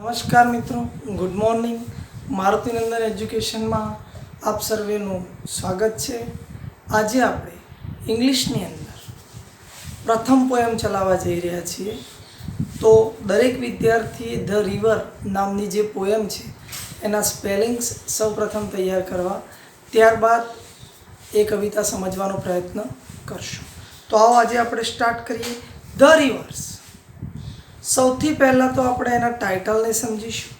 નમસ્કાર મિત્રો, good morning. Marutinandan એજ્યુકેશનમાં આપ સર્વેનું સ્વાગત છે. આજે આપણે ઇંગ્લિશની અંદર પ્રથમ પોએમ ચલાવવા જઈ રહ્યા છીએ. તો દરેક વિદ્યાર્થીએ ધ રિવર નામની જે પોએમ છે એના સ્પેલિંગ્સ સૌપ્રથમ તૈયાર કરવા, ત્યારબાદ એ કવિતા સમજવાનો પ્રયત્ન કરશું. તો આવો આજે આપણે સ્ટાર્ટ કરીએ. The reverse. સૌથી પહેલાં તો આપણે એના ટાઇટલને સમજીશું.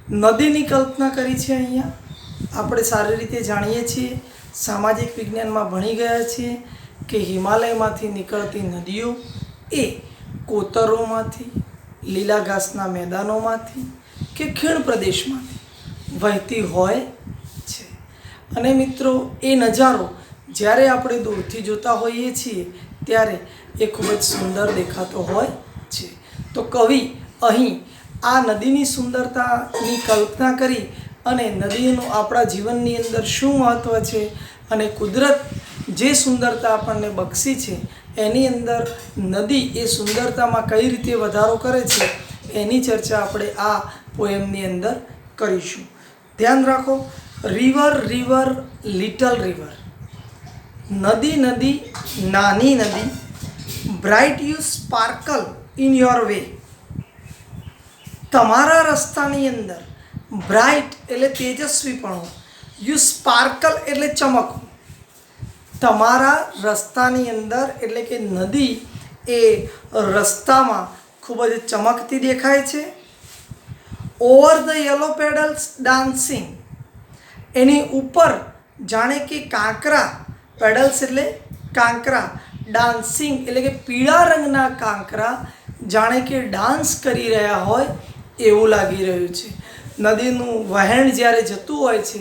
નદીની કલ્પના કરી છે અહીંયા. આપણે સારી રીતે જાણીએ છીએ, સામાજિક વિજ્ઞાનમાં ભણી ગયા છીએ કે હિમાલયમાંથી નીકળતી નદીઓ એ કોતરોમાંથી, લીલા ઘાસના મેદાનોમાંથી કે ખીણ પ્રદેશમાંથી વહેતી હોય છે. અને મિત્રો, એ નજારો જ્યારે આપણે દૂરથી જોતા હોઈએ છીએ ત્યારે એ ખૂબ જ સુંદર દેખાતો હોય છે. તો કવિ અહીં આ નદીની સુંદરતાની કલ્પના કરી અને નદીનું આપણા જીવનની અંદર શું મહત્ત્વ છે અને કુદરત જે સુંદરતા આપણને બક્ષી છે એની અંદર નદી એ સુંદરતામાં કઈ રીતે વધારો કરે છે એની ચર્ચા આપણે આ પોએમની અંદર કરીશું. ધ્યાન રાખો. River river little river. નદી નદી નાની નદી. Bright you sparkle in your way. તમારા રસ્તાની અંદર બ્રાઇટ એટલે તેજસ્વીપણું, યુ સ્પાર્કલ એટલે ચમકવું. તમારા રસ્તાની અંદર એટલે કે નદી એ રસ્તામાં ખૂબ જ ચમકતી દેખાય છે. Over the yellow pebbles dancing. એની ઉપર જાણે કે કાંકરા, પેડલ્સ એટલે કાંકરા, ડાન્સિંગ એટલે કે પીળા રંગના કાંકરા જાણે કે ડાન્સ કરી રહ્યા હોય એવું લાગી રહ્યું છે. નદીનું વહેણ જ્યારે જતું હોય છે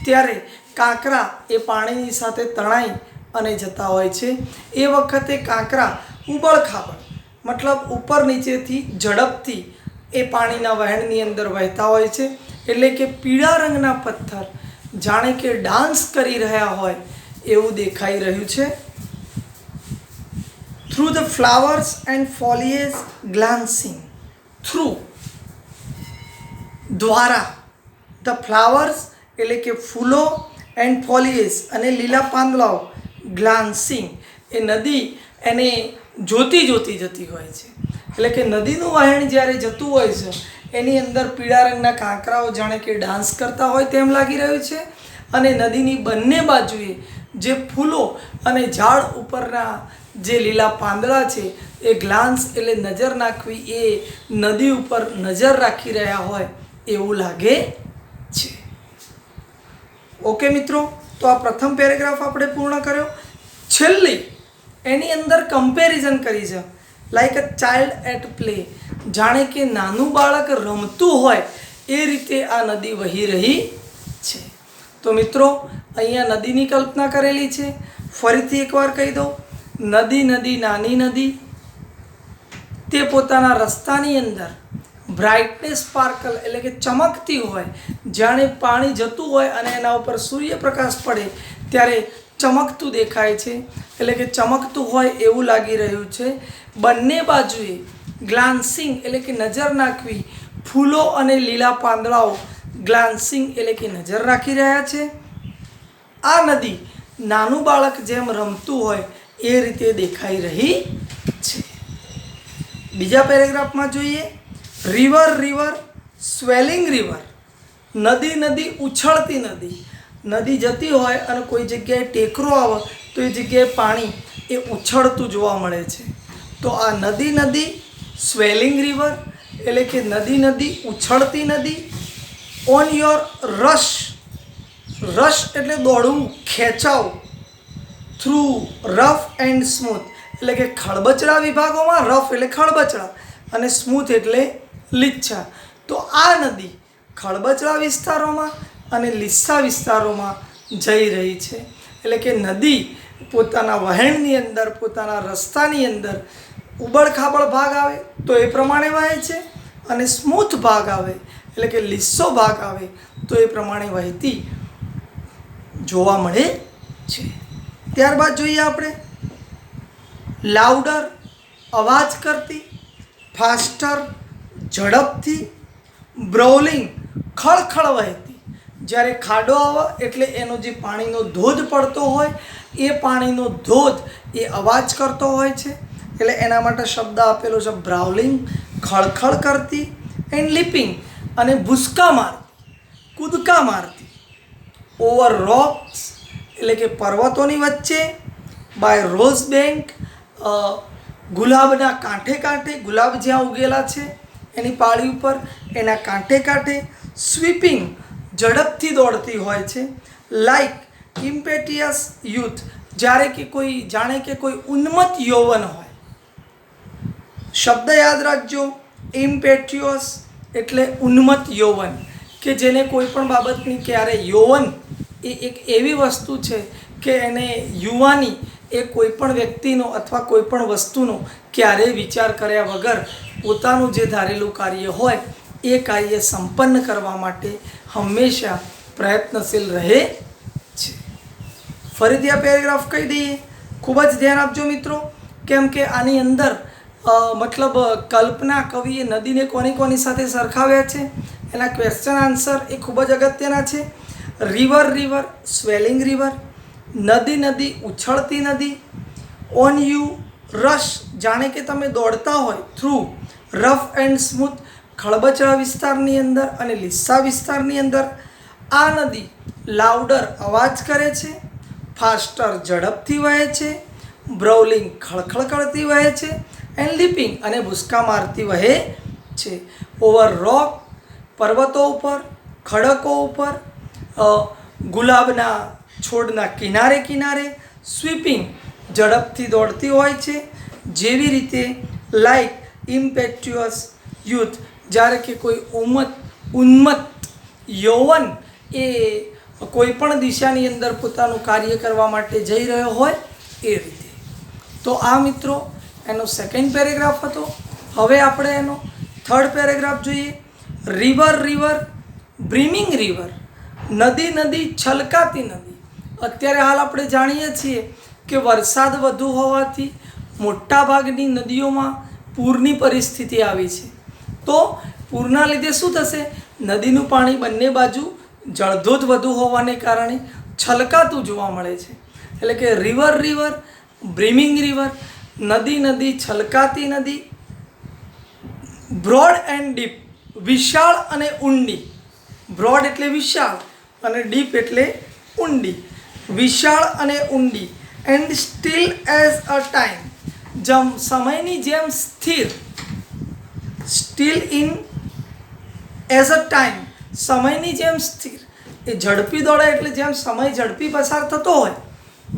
ત્યારે કાંકરા એ પાણીની સાથે તણાઈ અને જતા હોય છે. એ વખતે કાંકરા ઉબળખાબળ મતલબ ઉપર નીચેથી ઝડપથી એ પાણીના વહેણની અંદર વહેતા હોય છે. એટલે કે પીળા રંગના પથ્થર જાણે કે ડાન્સ કરી રહ્યા હોય એવું દેખાઈ રહ્યું છે. Through the flowers and foliage glancing. Through દ્વારા, ધ ફ્લાવર્સ એટલે કે ફૂલો, એન્ડ ફોલિયેજ અને લીલા પાંદડાઓ, ગ્લાન્સિંગ એ નદી એને જોતી જોતી જતી હોય છે. એટલે કે નદીનું વહેણ જ્યારે જતું હોય છે એની અંદર પીળા રંગના કાંકરાઓ જાણે કે ડાન્સ કરતા હોય તેમ લાગી રહ્યું છે. અને નદીની બંને બાજુએ જે ફૂલો અને ઝાડ ઉપરના જે લીલા પાંદડા છે એ ગ્લાન્સ એટલે નજર નાખવી, એ નદી ઉપર નજર રાખી રહ્યા હોય એવું લાગે છે. ઓકે મિત્રો, તો આ પ્રથમ પેરેગ્રાફ આપણે પૂર્ણ કર્યો. છેલ્લી એની અંદર કમ્પેરિઝન કરી છે. Like a child at play. જાણે કે નાનું બાળક રમતું હોય એ રીતે આ નદી વહી રહી છે. તો મિત્રો, અહીંયા નદીની કલ્પના કરેલી છે. ફરીથી એકવાર કહી દઉં. નદી નદી નાની નદી તે પોતાના રસ્તાની અંદર બ્રાઇટનેસ સ્પાર્કલ એટલે કે ચમકતી હોય, જાણે પાણી જતું હોય અને એના ઉપર સૂર્યપ્રકાશ પડે ત્યારે ચમકતું દેખાય છે. એટલે કે ચમકતું હોય એવું લાગી રહ્યું છે. બંને બાજુએ ગ્લાન્સિંગ એટલે કે નજર નાખવી, ફૂલો અને લીલા પાંદડાઓ ગ્લાન્સિંગ એટલે કે નજર રાખી રહ્યા છે. આ નદી નાનું બાળક જેમ રમતું હોય એ રીતે દેખાઈ રહી છે. બીજા પેરેગ્રાફમાં જોઈએ. River river swelling river. નદી નદી ઉછળતી નદી. નદી જતી હોય અને કોઈ જગ્યાએ ટેકરો આવે તો એ જગ્યાએ પાણી એ ઉછળતું જોવા મળે છે. તો આ નદી નદી સ્વેલિંગ રિવર એટલે કે નદી નદી ઉછળતી નદી. On your rush. રશ એટલે દોડવું, ખેંચાવ. થ્રુ રફ એન્ડ સ્મૂથ એટલે કે ખળબચડા વિભાગોમાં. રફ એટલે ખળબચડા અને સ્મૂથ એટલે લીચ્છા. તો આ નદી ખળબચડા વિસ્તારોમાં અને લીસ્સા વિસ્તારોમાં જઈ રહી છે. એટલે કે નદી પોતાના વહેણની અંદર, પોતાના રસ્તાની અંદર ઉબડખાબડ ભાગ આવે તો એ પ્રમાણે વહે છે અને સ્મૂથ ભાગ આવે એટલે કે લીસ્સો ભાગ આવે તો એ પ્રમાણે વહેતી જોવા મળે છે. ત્યારબાદ જોઈએ આપણે. લાઉડર અવાજ કરતી, ફાસ્ટર ઝડપથી, બ્રોલિંગ ખળખળ વહેતી. જ્યારે ખાડો આવે એટલે એનો જે પાણીનો ધોધ પડતો હોય એ પાણીનો ધોધ એ અવાજ કરતો હોય છે, એટલે એના માટે શબ્દ આપેલો છે બ્રાઉલિંગ, ખળખળ કરતી. એન્ડ લીપિંગ અને ભૂસકા મારતી, કૂદકા મારતી. ઓવર રોક્સ એટલે કે પર્વતોની વચ્ચે. બાય રોઝ બેંક ગુલાબના કાંઠે કાંઠે, ગુલાબ જ્યાં ઉગેલા છે એની પાળી ઉપર એના કાંઠે કાંઠે. સ્વીપિંગ ઝડપથી દોડતી હોય છે. લાઈક ઇમ્પેટિયસ યુથ જ્યારે કે કોઈ જાણે કે કોઈ ઉન્મત્ત યૌવન હોય. શબ્દ યાદ રાખજો, ઇમ્પેટ્યુઅસ એટલે ઉન્મત્ત યૌવન, કે જેને કોઈ પણ બાબતની ક્યારે યૌવન એ એક એવી વસ્તુ છે કે એને યુવાની એ કોઈ પણ વ્યક્તિનો અથવા કોઈ પણ વસ્તુનો ક્યારેય વિચાર કર્યા વગર પોતાનું જે ધારેલું કાર્ય હોય એ કાર્ય સંપન્ન કરવા માટે હંમેશા પ્રયત્નશીલ રહે છે. ફરીથી આ પેરેગ્રાફ કહી દઈએ, ખૂબ જ ધ્યાન આપજો મિત્રો, કેમ કે આની અંદર મતલબ કલ્પના કવિએ નદીને કોની કોની સાથે સરખાવ્યા છે એના ક્વેશ્ચન આન્સર એ ખૂબ જ અગત્યના છે. રિવર રિવર સ્વેલિંગ રિવર, નદી નદી ઉછળતી નદી. ઓન યુ રશ જાણે કે તમે દોડતા હોય. થ્રુ રફ એન્ડ સ્મૂથ ખળબચડા વિસ્તારની અંદર અને લીસા વિસ્તારની અંદર. આ નદી લાઉડર અવાજ કરે છે. ફાસ્ટર ઝડપથી વહે છે. બ્રોલિંગ ખળખળ કરતી વહે છે. એન્ડ લીપિંગ અને ભૂસકા મારતી વહે છે. ઓવર રોક પર્વતો ઉપર, ખડકો ઉપર, ગુલાબના છોડના કિનારે કિનારે. સ્વીપિંગ ઝડપથી દોડતી હોય છે. જેવી રીતે લાઈક ઇમ્પેચ્યુઅસ યુથ જ્યારે કે કોઈ ઉન્મત્ત યૌવન એ કોઈ પણ દિશાની અંદર પોતાનું કાર્ય કરવા માટે જઈ રહ્યો હોય એ રીતે. તો આ મિત્રો એનો સેકન્ડ પેરેગ્રાફ હતો. હવે આપણે એનો થર્ડ પેરેગ્રાફ જોઈએ. રિવર રિવર બ્રીમિંગ રિવર, નદી નદી છલકાતી નદી. અત્યારે હાલ આપણે જાણીએ છીએ કે વરસાદ વધુ હોવાથી મોટાભાગની નદીઓમાં પૂરની પરિસ્થિતિ આવી છે. તો પૂરના લીધે શું થશે? નદીનું પાણી બંને બાજુ જળધોધ વધુ હોવાને કારણે છલકાતું જોવા મળે છે. એટલે કે રિવર રિવર બ્રીમિંગ રિવર, નદી નદી છલકાતી નદી. બ્રોડ એન્ડ ડીપ વિશાળ અને ઊંડી. બ્રોડ એટલે વિશાળ અને ડીપ એટલે ઊંડી. વિશાળ અને ઊંડી. And steel as a time સમયની જેમ સ્થિર. Still in as a time સમયની જેમ સ્થિર. એ ઝડપી દોડે એટલે જેમ સમય ઝડપી પસાર થતો હોય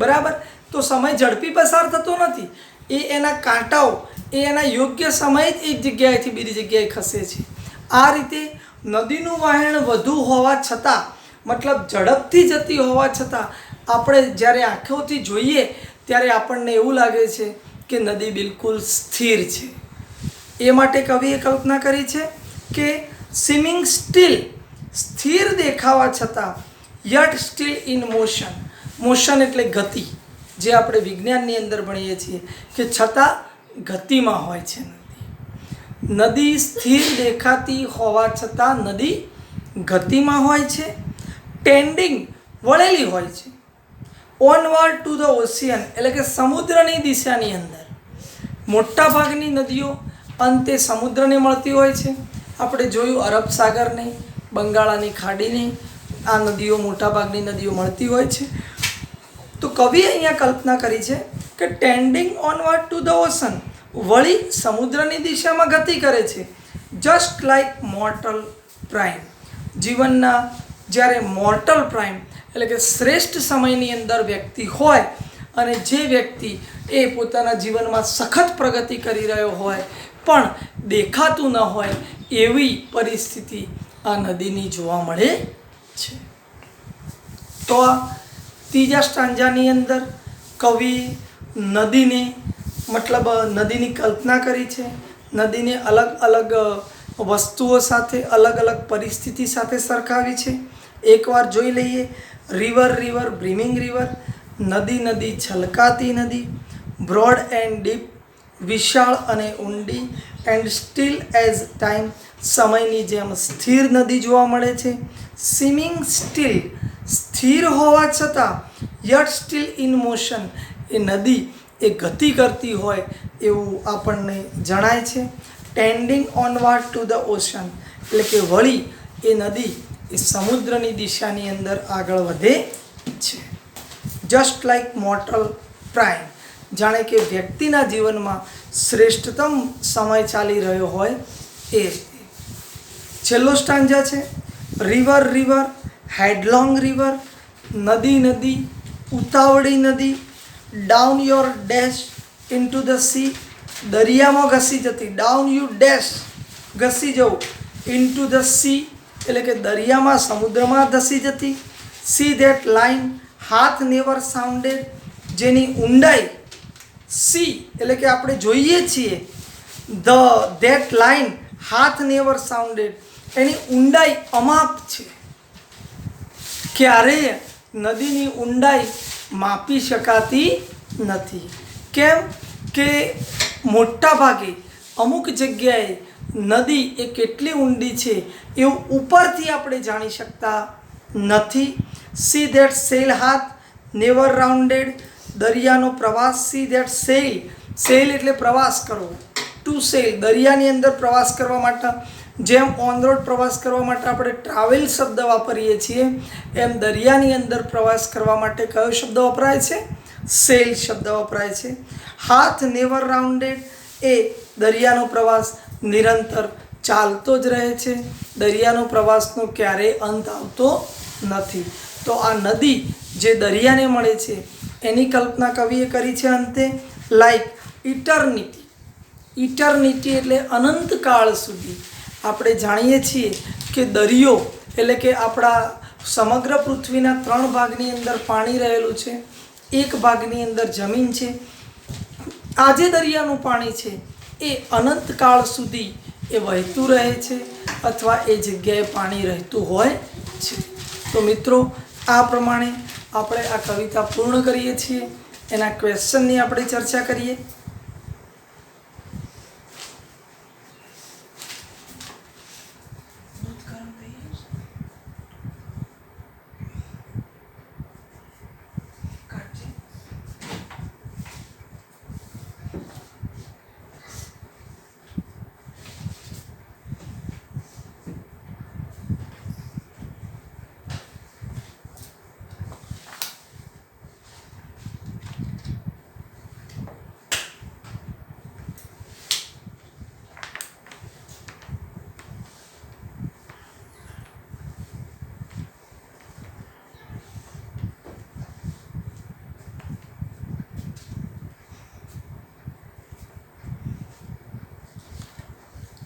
બરાબર, તો સમય ઝડપી પસાર થતો નથી. એ એના કાંટાઓ એ એના યોગ્ય સમયે જ એક જગ્યાએથી બીજી જગ્યાએ ખસે છે. આ રીતે નદીનું વહેણ વધુ હોવા છતાં, મતલબ ઝડપથી જતી હોવા છતાં આપણે જ્યારે આંખોથી જોઈએ ત્યારે આપણને એવું લાગે છે કે નદી બિલકુલ સ્થિર છે. એ માટે કવિએ કલ્પના કરી છે કે સ્વિમિંગ સ્ટીલ સ્થિર દેખાવા છતાં, yet still in motion. Motion એટલે ગતિ, જે આપણે વિજ્ઞાનની અંદર ભણીએ છીએ કે છતાં ગતિમાં હોય છે નદી. નદી સ્થિર દેખાતી હોવા છતાં નદી ગતિમાં હોય છે. ટેન્ડિંગ વળેલી હોય છે. ઓનવર્ડ ટુ ધ ઓશિયન એટલે કે સમુદ્રની દિશાની અંદર. મોટાભાગની નદીઓ અંતે સમુદ્રને મળતી હોય છે. આપણે જોયું અરબ સાગરની, બંગાળાની ખાડીની આ નદીઓ મોટાભાગની નદીઓ મળતી હોય છે. તો કવિએ અહીંયા કલ્પના કરી છે કે tending onward to the ocean વળી સમુદ્રની દિશામાં ગતિ કરે છે. Just like mortal prime. જીવનના જ્યારે મોર્ટલ પ્રાઇમ એટલે કે શ્રેષ્ઠ સમયની અંદર વ્યક્તિ હોય અને જે વ્યક્તિ એ પોતાના જીવનમાં સખત પ્રગતિ કરી રહ્યો હોય પણ દેખાતું ન હોય એવી પરિસ્થિતિ આ નદીની જોવા મળે છે. તો આ ત્રીજા સ્ટાન્જાની અંદર કવિ નદીને મતલબ નદીની કલ્પના કરી છે. નદીને અલગ અલગ વસ્તુઓ સાથે, અલગ અલગ પરિસ્થિતિ સાથે સરખાવી છે. એકવાર જોઈ લઈએ. રિવર રિવર બ્રીમિંગ રિવર, નદી નદી છલકાતી નદી. બ્રોડ એન્ડ ડીપ વિશાળ અને ઊંડી. એન્ડ સ્ટીલ એઝ ટાઈમ, સમયની જેમ સ્થિર નદી જોવા મળે છે. સ્વિમિંગ સ્ટીલ, સ્થિર હોવા છતાં, યટ સ્ટીલ ઇન મોશન, એ નદી એ ગતિ કરતી હોય એવું આપણને જણાય છે. Tending onward to the ocean, એટલે કે વળી એ નદી એ સમુદ્રની દિશાની અંદર આગળ વધે છે. જસ્ટ લાઈક મોર્ટલ પ્રાઇમ, જાણે કે વ્યક્તિના જીવનમાં શ્રેષ્ઠતમ સમય ચાલી રહ્યો હોય એ રીતે. છેલ્લો સ્ટાન્જા છે રિવર રિવર, હેડલોંગ રિવર, નદી નદી, ઉતાવળી નદી, down your dash into the sea, દરિયામાં ઘસી જતી, ડાઉન યુ ડેશ, ઘસી જવું, ઇન્ટુ ધ સી એટલે કે દરિયામાં સમુદ્રમાં ધસી જતી. સી ધેટ લાઇન, હાથ નેવર સાઉન્ડેડ, જેની ઊંડાઈ, સી એટલે કે આપણે જોઈએ છીએ, ધેટ લાઇન, હાથ નેવર સાઉન્ડેડ, એની ઊંડાઈ અમાપ છે. ક્યારેય નદીની ઊંડાઈ માપી શકાતી નથી. કેમ કે મોટા ભાગે અમુક જગ્યાએ નદી એ કેટલી ઊંડી છે એવું ઉપરથી આપણે જાણી શકતા નથી. સી ધેટ સેલ, હાથ નેવર રાઉન્ડેડ, દરિયાનો પ્રવાસ. સી ધેટ સેલ, સેલ એટલે પ્રવાસ કરવો, ટુ સેલ દરિયાની અંદર પ્રવાસ કરવા માટે, જેમ ઓન રોડ પ્રવાસ કરવા માટે આપણે ટ્રાવેલ શબ્દ વાપરીએ છીએ એમ દરિયાની અંદર પ્રવાસ કરવા માટે કયો શબ્દ વપરાય છે? સેલ શબ્દ વપરાય છે. હાથ નેવર રાઉન્ડેડ, એ દરિયાનો પ્રવાસ નિરંતર ચાલતો જ રહે છે, દરિયાનો પ્રવાસનો ક્યારેય અંત આવતો નથી. તો આ નદી જે દરિયાને મળે છે એની કલ્પના કવિએ કરી છે અંતે લાઈક ઇટર્નિટી. ઇટર્નિટી એટલે અનંતકાળ સુધી. આપણે જાણીએ છીએ કે દરિયો એટલે કે આપણા સમગ્ર પૃથ્વીના 3 ભાગની અંદર પાણી રહેલું છે, એક ભાગની અંદર જમીન છે. આ જે દરિયાનું પાણી છે એ અનંતકાળ સુધી એ વહેતું રહે છે અથવા એ જગ્યાએ પાણી રહેતું હોય છે. તો મિત્રો આ પ્રમાણે આપણે આ કવિતા પૂર્ણ કરીએ છીએ. એના ક્વેશ્ચનની આપણે ચર્ચા કરીએ.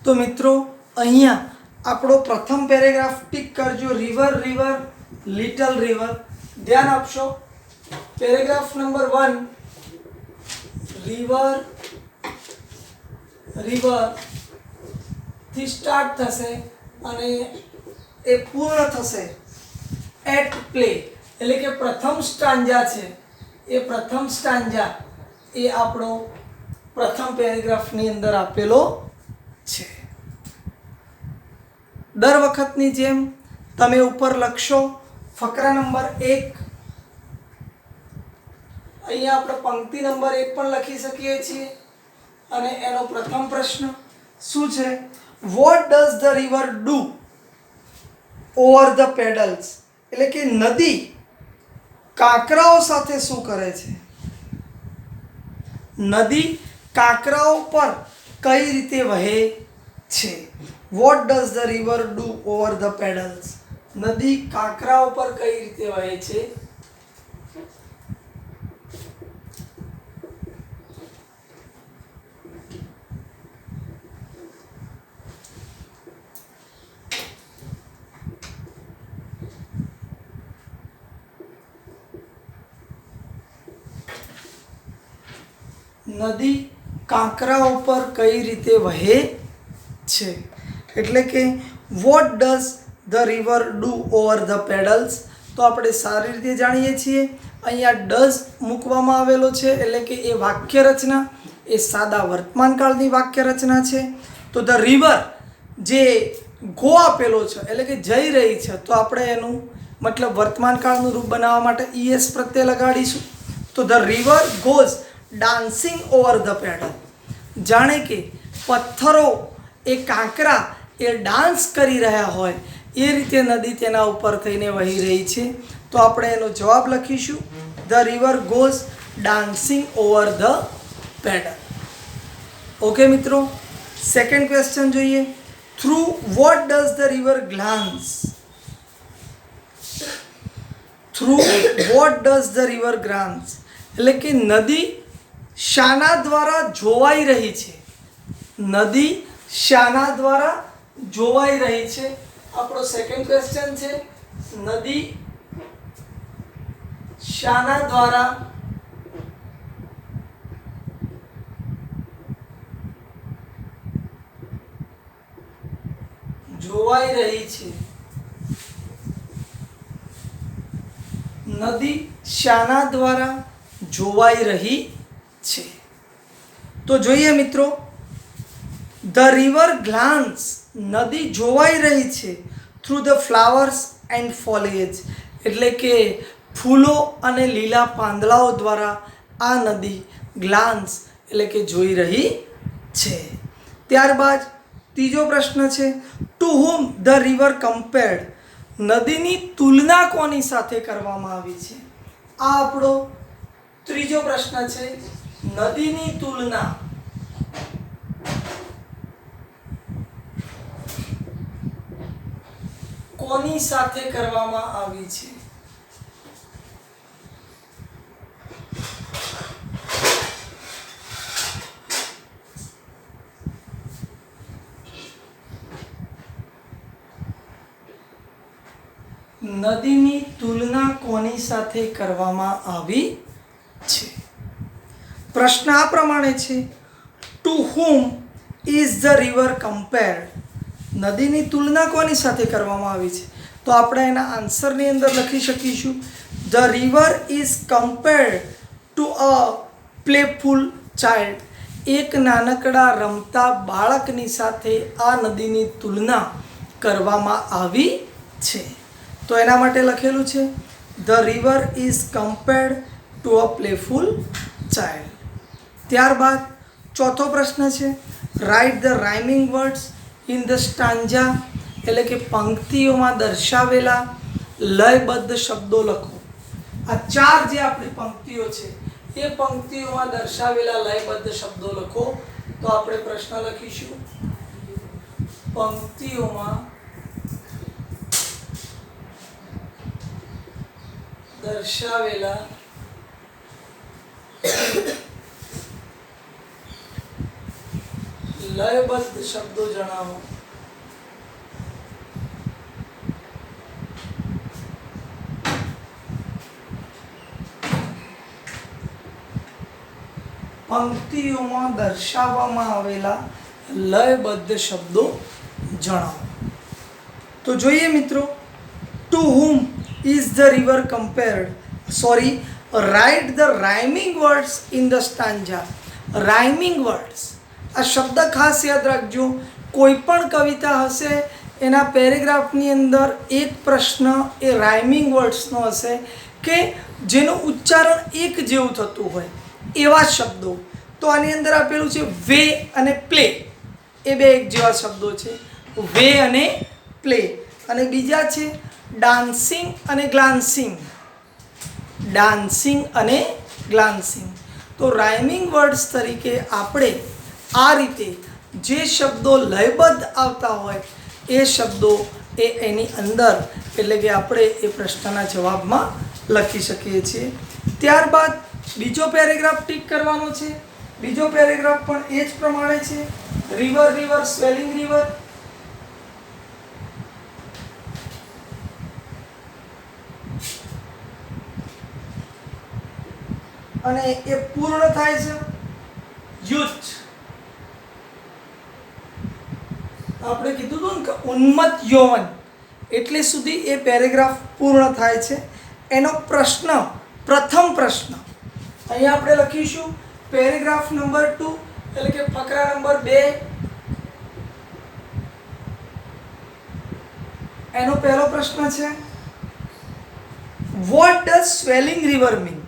તો મિત્રો અહીંયા આપણો પ્રથમ પેરેગ્રાફ ટીક કરજો. રિવર રિવર લિટલ રિવર, ધ્યાન આપશો. પેરેગ્રાફ નંબર 1 રિવર રિવર થી સ્ટાર્ટ થશે અને એ પૂર્ણ થશે એટ પ્લે, એટલે કે પ્રથમ સ્ટાન્જા છે એ પ્રથમ સ્ટાન્જા એ આપણો પ્રથમ પેરેગ્રાફની અંદર આપેલો છે. દર વખતની જેમ તમે ઉપર લખશો ફકરા નંબર 1. અહીંયા આપણે પંક્તિ નંબર 1 પણ લખી શકીએ છીએ અને એનો પ્રથમ પ્રશ્ન શું છે? What does the river do over the pebbles, એટલે કે નદી કાંકરાઓ સાથે શું કરે છે? નદી કાંકરાઓ પર કઈ રીતે વહે છે? What does the river do over the pebbles, નદી કાંકરાઓ પર કઈ રીતે વહે છે? નદી કાંકરાઓ પર કઈ રીતે વહે છે? એટલે કે what does the river do over the pebbles, તો આપણે સારી રીતે જાણીએ છીએ અહીંયા ડઝ મૂકવામાં આવેલો છે એટલે કે એ વાક્ય રચના એ સાદા વર્તમાનકાળની વાક્ય રચના છે. તો ધ રિવર જે ગો આપેલો છે એટલે કે જઈ રહી છે, તો આપણે એનું મતલબ વર્તમાનકાળનું રૂપ બનાવવા માટે ઈએસ પ્રત્યય લગાડીશું. તો the river goes dancing over the pedal. જાણે કે પથ્થરો એ કાંકરા એ ડાન્સ કરી રહ્યા હોય એ રીતે નદી તેના ઉપર થઈને વહી રહી છે. તો આપણે એનો જવાબ લખીશું the river goes dancing over the pedal. Okay મિત્રો, સેકન્ડ ક્વેશ્ચન જોઈએ. Through vote does the river Glance? Through vote does the river Glance એટલે કે નદી શાના દ્વારા જોવાઈ રહી છે? નદી શાના દ્વારા જોવાઈ રહી છે? આપણો સેકન્ડ ક્વેશ્ચન છે. નદી શાના દ્વારા જોવાઈ રહી છે? નદી શાના દ્વારા જોવાઈ રહી છે? તો જોઈએ મિત્રો, ધ રિવર ગ્લાન્સ નદી જોવાઈ રહી છે થ્રુ ધ ફ્લાવર્સ એન્ડ ફોલિએજ એટલે કે ફૂલો અને લીલા પાંદડાઓ દ્વારા આ નદી ગ્લાન્સ એટલે કે જોઈ રહી છે. ત્યારબાદ ત્રીજો પ્રશ્ન છે. To whom the river compared? નદીની તુલના કોની સાથે કરવામાં આવી છે? આ આપણો ત્રીજો પ્રશ્ન છે. નદીની તુલના કોની સાથે કરવામાં આવી છે? નદીની તુલના કોની સાથે કરવામાં આવી છે? પ્રશ્ન આ પ્રમાણે છે. To whom is the river compared? નદીની તુલના કોની સાથે કરવામાં આવી છે? તો આપણે એના આન્સરની અંદર લખી શકીશું the river is compared to a playful child. એક નાનકડા રમતા બાળકની સાથે આ નદીની તુલના કરવામાં આવી છે. તો એના માટે લખેલું છે the river is compared to a playful child. ત્યારબાદ ચોથો પ્રશ્ન છે. Right the rhyming words in the stanza એટલે કે પંક્તિઓમાં દર્શાવેલા લયબદ્ધ શબ્દો લખો. આ ચાર જે આપણી પંક્તિઓ છે એ પંક્તિઓમાં દર્શાવેલા લયબદ્ધ શબ્દો લખો. તો આપણે પ્રશ્ન લખીશું પંક્તિઓમાં દર્શાવેલા લયબદ્ધ શબ્દો જણાવો. પંક્તિઓમાં દર્શાવવામાં આવેલા લયબદ્ધ શબ્દો જણાવો. તો જોઈએ મિત્રો, to whom is the river compared? Right the rhyming words in the stanza. Rhyming words આ શબ્દ ખાસ યાદ રાખજો. કોઈ પણ કવિતા હશે એના પેરેગ્રાફની અંદર એક પ્રશ્ન એ રાઇમિંગ વર્ડ્સનો હશે કે જેનું ઉચ્ચારણ એક જેવું થતું હોય એવા શબ્દો. તો આની અંદર આપેલું છે વે અને પ્લે. એ બે એક જેવા શબ્દો છે, વે અને પ્લે. અને બીજા છે ડાન્સિંગ અને ગ્લાન્સિંગ. ડાન્સિંગ અને ગ્લાન્સિંગ. તો રાઇમિંગ વર્ડ્સ તરીકે આપણે આ રીતે જે શબ્દો લયબદ્ધ આવતા હોય એ શબ્દો એ એની અંદર એટલે કે આપણે એ પ્રશ્નના જવાબમાં લખી શકીએ છીએ. ત્યારબાદ બીજો પેરેગ્રાફ ટીક કરવાનો છે. બીજો પેરેગ્રાફ પણ એ જ પ્રમાણે છે. River river swelling river. અને એ પૂર્ણ થાય છે યુથ. આપણે કીધું હતું ને કે ઉન્મત્ત યૌવન એટલે સુધી એ પેરેગ્રાફ પૂર્ણ થાય છે. એનો પ્રશ્ન, પ્રથમ પ્રશ્ન અહીંયા આપણે લખીશું પેરેગ્રાફ નંબર 2. એટલે કે ફકરા નંબર 2 એનો પહેલો પ્રશ્ન છે, what does swelling river mean?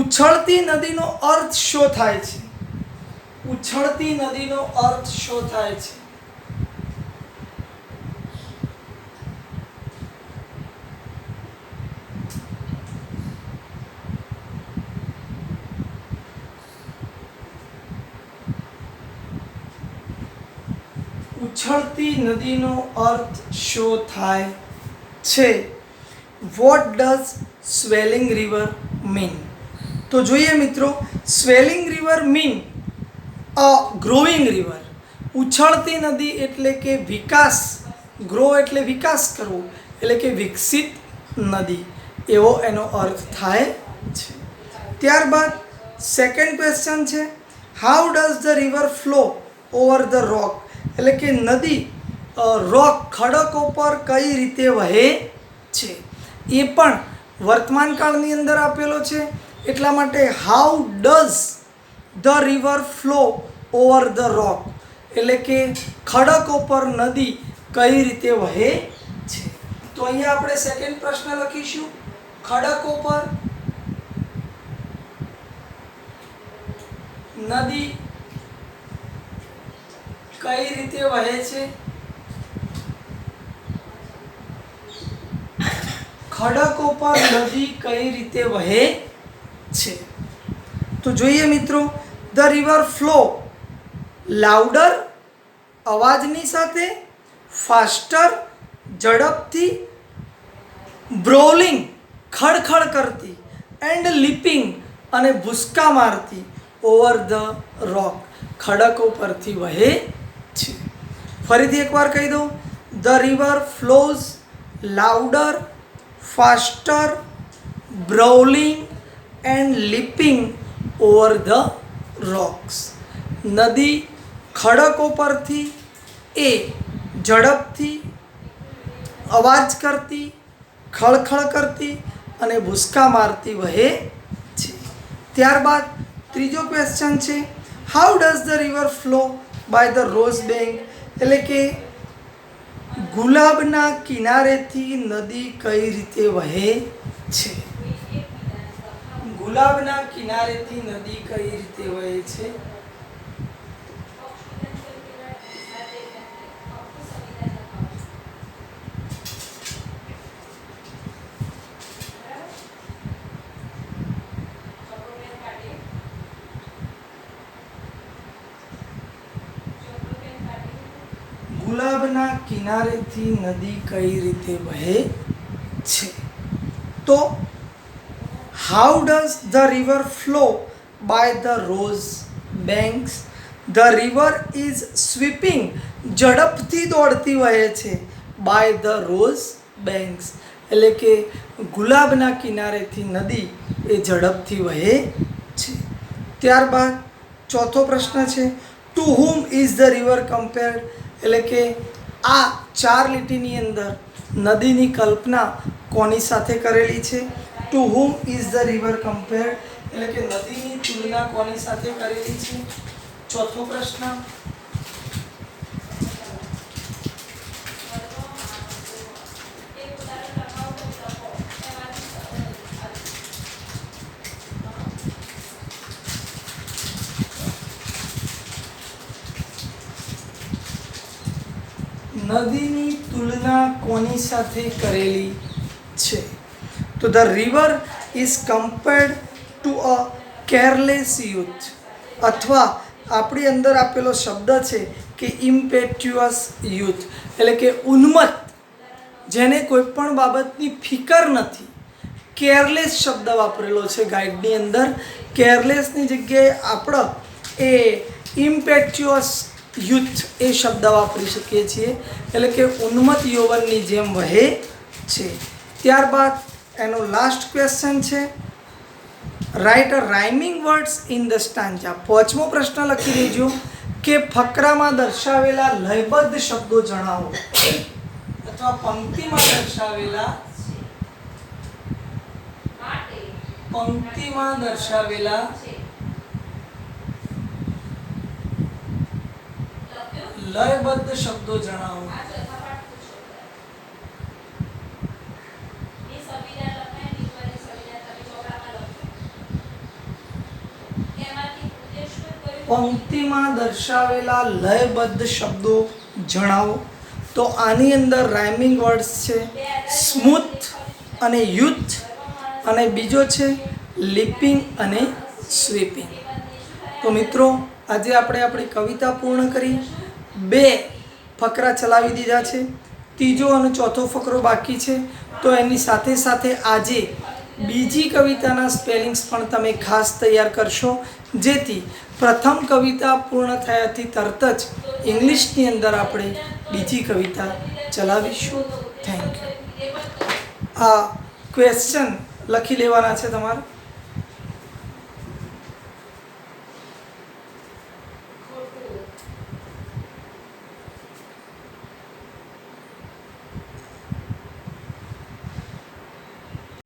ઉછળતી નદીનો અર્થ શું થાય છે? ઉછળતી નદીનો અર્થ શું થાય છે? ઉછળતી નદીનો અર્થ શું થાય છે? What does swelling river mean? તો જોઈએ મિત્રો, સ્વેલિંગ રિવર મીન અ ગ્રોઈંગ રિવર. ઉછળતી નદી એટલે કે વિકાસ, ગ્રો એટલે વિકાસ કરવો, એટલે કે વિકસિત નદી, એવો એનો અર્થ થાય છે. ત્યારબાદ સેકન્ડ ક્વેશ્ચન છે, how does the river flow over the રોક? એટલે કે નદી રોક, ખડકો પર કઈ રીતે વહે છે? એ પણ વર્તમાન કાળની અંદર આપેલો છે, એટલા માટે how does the river flow over the રોક, એટલે કે ખડકો પર નદી કઈ રીતે વહે છે. તો અહીંયા આપણે સેકન્ડ પ્રશ્ન લખીશું, ખડકો પર નદી કઈ રીતે વહે છે? ખડકો પર નદી કઈ રીતે વહે છે? તો જોઈએ મિત્રો, ધ રિવર ફ્લો લાઉડર, અવાજની સાથે, ફાસ્ટર, ઝડપથી, બ્રોલિંગ, ખડખડ કરતી, એન્ડ લીપિંગ, અને ભૂસકા મારતી, ઓવર ધ રોક, ખડકો પરથી વહે છે. ફરીથી એકવાર કહી દઉં, the river flows louder, faster, brawling and leaping over the rocks. નદી ખડકો પરથી એ ઝડપથી, અવાજ કરતી, ખળખળ કરતી અને ભૂસકા મારતી વહે છે. ત્યારબાદ ત્રીજો ક્વેશ્ચન છે, how does the river flow by the rose bank? એટલે કે ગુલાબના કિનારેથી નદી કઈ રીતે વહે છે? ગુલાબના કિનારેથી નદી કઈ રીતે વહે છે? ગુલાબના કિનારેથી નદી કઈ રીતે વહે છે? તો how does the river flow by the rose banks? The river is sweeping, ઝડપથી દોડતી વહે છે, બાય ધ રોઝ બેંક્સ, એટલે કે ગુલાબના કિનારેથી નદી એ ઝડપથી વહે છે. ત્યારબાદ ચોથો પ્રશ્ન છે, to whom is the river compared? એટલે કે આ 4 લીટીની અંદર નદીની કલ્પના કોની સાથે કરેલી છે? To whom is the river compared, એટલે કે નદીની તુલના કોની સાથે કરેલી છે? ચોથો પ્રશ્ન, નદીની તુલના કોની સાથે કરેલી છે? તો the river is compared to a careless youth, અથવા આપણી અંદર આપેલો શબ્દ છે કે ઇમ્પેટ્યુઅસ યુથ, એટલે કે ઉન્મત્ત, જેને કોઈ પણ બાબતની ફિકર નથી. કેરલેસ શબ્દ વાપરેલો છે ગાઈડની અંદર. કેરલેસની જગ્યાએ આપણે એ ઇમ્પેટ્યુઅસ યુથ એ શબ્દ વાપરી શકીએ છીએ, એટલે કે ઉન્મત્ત યૌવનની જેમ વહે છે. ત્યારબાદ એનો લાસ્ટ ક્વેશ્ચન છે, write a rhyming words in the stanza. પાંચમો પ્રશ્ન લખી દેજો કે ફકરામાં દર્શાવેલા લયબદ્ધ શબ્દો જણાવો, અથવા પંક્તિમાં દર્શાવેલા લયબદ્ધ શબ્દો જણાવો. પંક્તિમાં દર્શાવેલા લયબદ્ધ શબ્દો જણાવો. તો આની અંદર રાઇમિંગ વર્ડ્સ છે સ્મૂથ અને યુથ, અને બીજો છે લિપિંગ અને સ્વીપિંગ. તો મિત્રો આજે આપણે આપણી કવિતા પૂર્ણ કરી. 2 ફકરા ચલાવી દીધા છે, ત્રીજો અને ચોથો ફકરો બાકી છે. તો એની સાથે સાથે આજે બીજી કવિતાના સ્પેલિંગ્સ પણ તમે ખાસ તૈયાર કરશો, જેથી પ્રથમ કવિતા પૂર્ણ થયાથી તરત જ ઇંગ્લિશની અંદર આપણે બીજી કવિતા ચલાવીશું. Thank you. આ ક્વેશ્ચન લખી લેવાના છે તમારે.